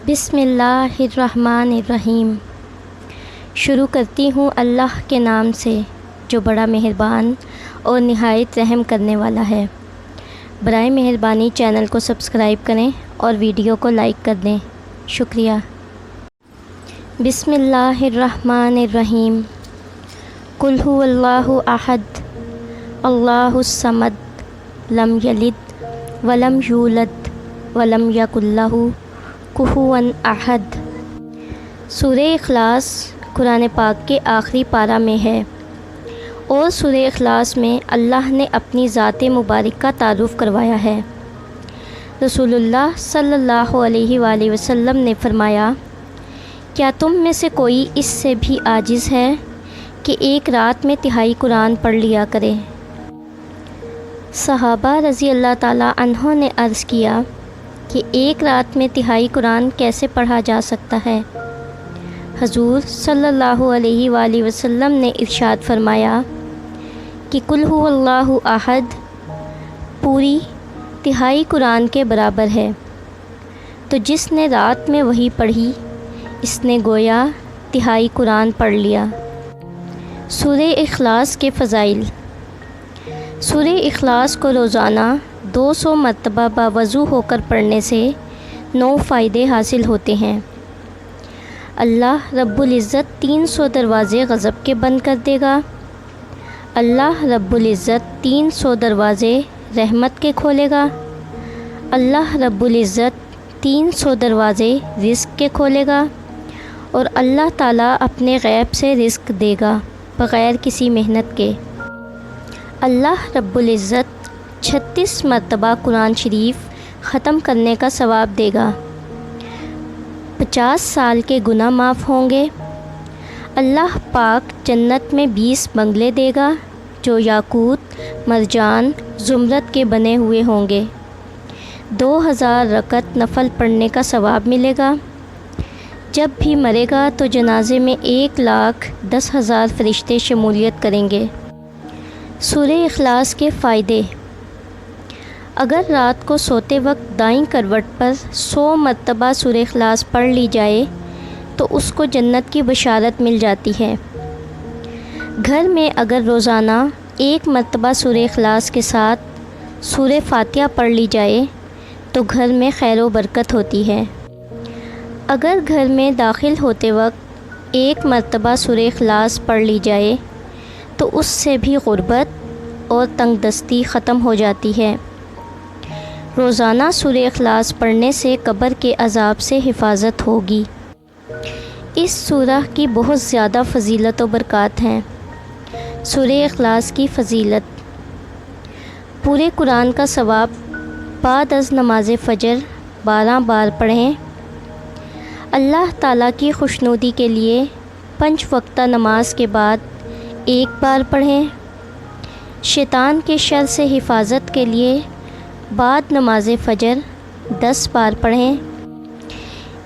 بسم اللہ الرحمن الرحیم۔ شروع کرتی ہوں اللہ کے نام سے جو بڑا مہربان اور نہایت رحم کرنے والا ہے۔ برائے مہربانی چینل کو سبسکرائب کریں اور ویڈیو کو لائک کر دیں، شکریہ۔ بسم اللہ الرحمن الرحیم۔ قل هو اللہ احد اللہ الصمد لم یلد ولم یولد ولم یکن لہ کفواً احد۔ سورہ اخلاص قرآن پاک کے آخری پارہ میں ہے، اور سورہ اخلاص میں اللہ نے اپنی ذات مبارک کا تعارف کروایا ہے۔ رسول اللہ صلی اللہ علیہ وآلہ وسلم نے فرمایا، کیا تم میں سے کوئی اس سے بھی عاجز ہے کہ ایک رات میں تہائی قرآن پڑھ لیا کرے؟ صحابہ رضی اللہ تعالیٰ عنہ نے عرض کیا کہ ایک رات میں تہائی قرآن کیسے پڑھا جا سکتا ہے؟ حضور صلی اللہ علیہ وآلہ وسلم نے ارشاد فرمایا کہ قل هو اللہ احد پوری تہائی قرآن کے برابر ہے، تو جس نے رات میں وہی پڑھی اس نے گویا تہائی قرآن پڑھ لیا۔ سورہ اخلاص کے فضائل۔ سورہ اخلاص کو روزانہ 200 مرتبہ باوضو ہو کر پڑھنے سے 9 فائدے حاصل ہوتے ہیں۔ اللہ رب العزت 300 دروازے غضب کے بند کر دے گا۔ اللہ رب العزت 300 دروازے رحمت کے کھولے گا۔ اللہ رب العزت 300 دروازے رزق کے کھولے گا، اور اللہ تعالیٰ اپنے غیب سے رزق دے گا بغیر کسی محنت کے۔ اللہ رب العزت 36 مرتبہ قرآن شریف ختم کرنے کا ثواب دے گا۔ 50 سال کے گناہ معاف ہوں گے۔ اللہ پاک جنت میں 20 بنگلے دے گا جو یاقوت، مرجان، زمرد کے بنے ہوئے ہوں گے۔ 2000 رکعت نفل پڑھنے کا ثواب ملے گا۔ جب بھی مرے گا تو جنازے میں 1,10,000 فرشتے شمولیت کریں گے۔ سورہ اخلاص کے فائدے۔ اگر رات کو سوتے وقت دائیں کروٹ پر 100 مرتبہ سورہ اخلاص پڑھ لی جائے تو اس کو جنت کی بشارت مل جاتی ہے۔ گھر میں اگر روزانہ 1 مرتبہ سورہ اخلاص کے ساتھ سورہ فاتحہ پڑھ لی جائے تو گھر میں خیر و برکت ہوتی ہے۔ اگر گھر میں داخل ہوتے وقت 1 مرتبہ سورہ اخلاص پڑھ لی جائے تو اس سے بھی غربت اور تنگ دستی ختم ہو جاتی ہے۔ روزانہ سورہ اخلاص پڑھنے سے قبر کے عذاب سے حفاظت ہوگی۔ اس سورہ کی بہت زیادہ فضیلت و برکات ہیں۔ سورہ اخلاص کی فضیلت۔ پورے قرآن کا ثواب بعد از نماز فجر 12 بار پڑھیں۔ اللہ تعالیٰ کی خوشنودی کے لیے 5 وقتہ نماز کے بعد 1 بار پڑھیں۔ شیطان کے شر سے حفاظت کے لیے بعد نماز فجر 10 بار پڑھیں۔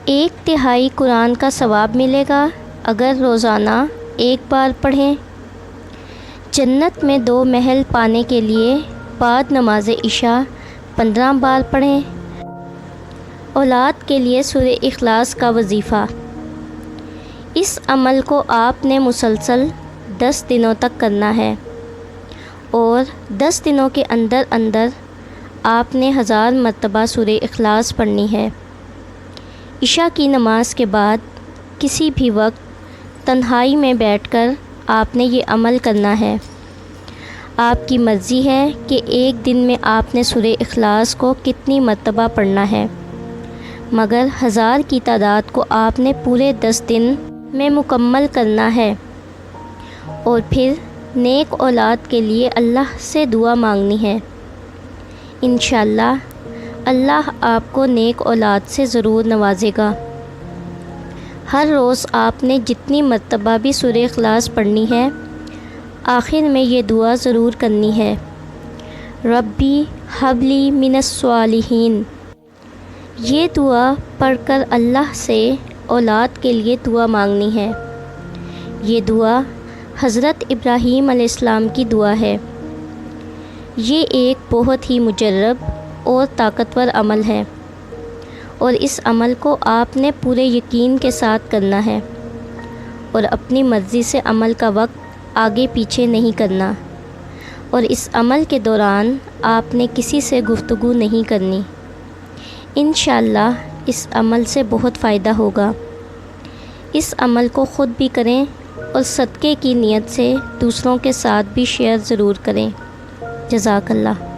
1/3 قرآن کا ثواب ملے گا اگر روزانہ 1 بار پڑھیں۔ جنت میں 2 محل پانے کے لیے بعد نماز عشاء 15 بار پڑھیں۔ اولاد کے لیے سورہ اخلاص کا وظیفہ۔ اس عمل کو آپ نے مسلسل 10 دنوں تک کرنا ہے، اور 10 دنوں کے اندر اندر آپ نے 1000 مرتبہ سورہ اخلاص پڑھنی ہے۔ عشاء کی نماز کے بعد کسی بھی وقت تنہائی میں بیٹھ کر آپ نے یہ عمل کرنا ہے۔ آپ کی مرضی ہے کہ ایک دن میں آپ نے سورہ اخلاص کو کتنی مرتبہ پڑھنا ہے، مگر 1000 کی تعداد کو آپ نے پورے 10 دن میں مکمل کرنا ہے، اور پھر نیک اولاد کے لیے اللہ سے دعا مانگنی ہے۔ انشاءاللہ اللہ آپ کو نیک اولاد سے ضرور نوازے گا۔ ہر روز آپ نے جتنی مرتبہ بھی سورہ اخلاص پڑھنی ہے، آخر میں یہ دعا ضرور کرنی ہے، ربی ہب لی من الصالحین۔ یہ دعا پڑھ کر اللہ سے اولاد کے لیے دعا مانگنی ہے۔ یہ دعا حضرت ابراہیم علیہ السلام کی دعا ہے۔ یہ ایک بہت ہی مجرب اور طاقتور عمل ہے، اور اس عمل کو آپ نے پورے یقین کے ساتھ کرنا ہے اور اپنی مرضی سے عمل کا وقت آگے پیچھے نہیں کرنا، اور اس عمل کے دوران آپ نے کسی سے گفتگو نہیں کرنی۔ انشاءاللہ اس عمل سے بہت فائدہ ہوگا۔ اس عمل کو خود بھی کریں اور صدقے کی نیت سے دوسروں کے ساتھ بھی شیئر ضرور کریں۔ جزاک اللہ۔